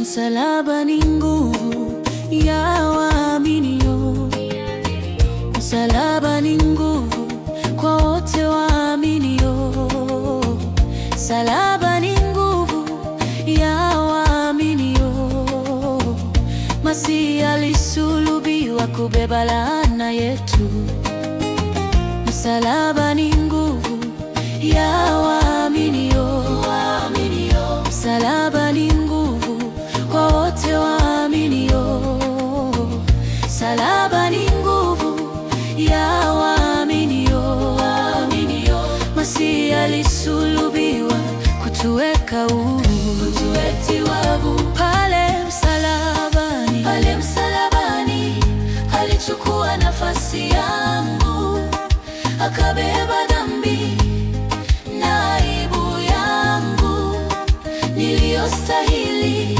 Msalaba ni nguvu ya waaminio. Msalaba ni nguvu kwa wote waaminio. Msalaba ni nguvu ya waaminio. Masihi alisulubiwa kubeba laana yetu. Msalaba ni nguvu ya waaminio. Msalaba ni nguvu kwa wote waaminio. Msalaba ni nguvu ya waaminio. Masihi alisulubiwa kutuweka huru. Pale msalabani alichukua nafasi yangu, akabeba dhambi na aibu yangu niliyostahili.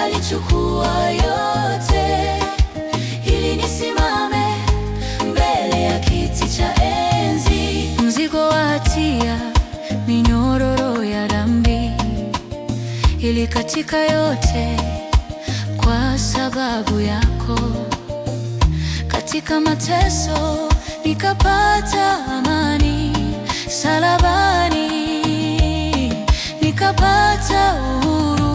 Alichukua yote ili nisimame mbele ya kiti cha enzi. Mzigo wa hatia, minyororo ya dhambi ilikatika yote kwa sababu yako. Katika mateso nikapata amani, msalabani nikapata uhuru.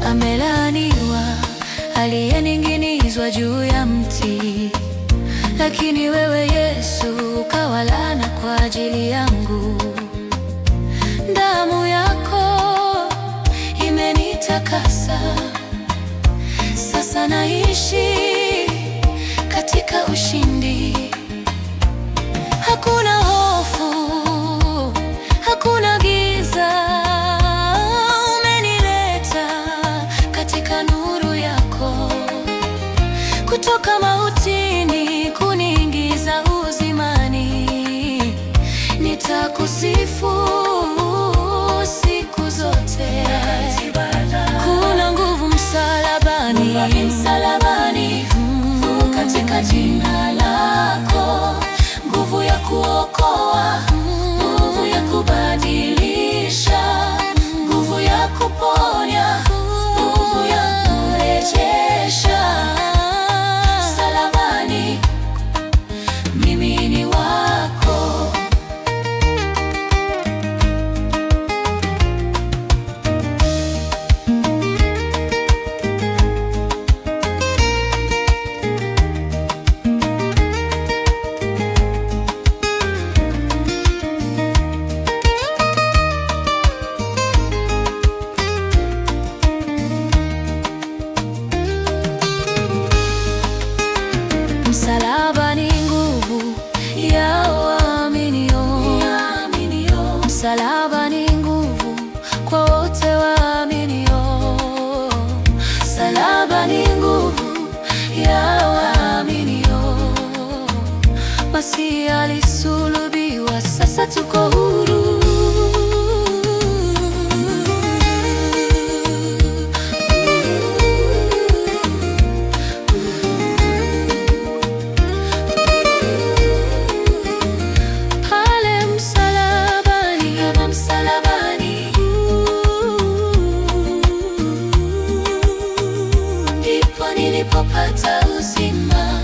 Amelaaniwa aliyening'inizwa juu ya mti, lakini wewe Yesu ukawa laana kwa ajili yangu. Damu yako imenitakasa, sasa naishi katika ushindi. Hakuna hofu, hakuna giza. Kutoka mautini kuniingiza uzimani, nitakusifu siku zote. Kuna nguvu msalabani, katika jina lako, nguvu ya kuokoa, nguvu ya kubadilisha, nguvu ya kuponya, nguvu ya kurejesha. Msalaba ni nguvu ya waaminio. Msalaba ni nguvu kwa wote waaminio. Msalaba ni nguvu ya waaminio. Masihi alisulubiwa, sasa tuko huru. Nilipopata uzima.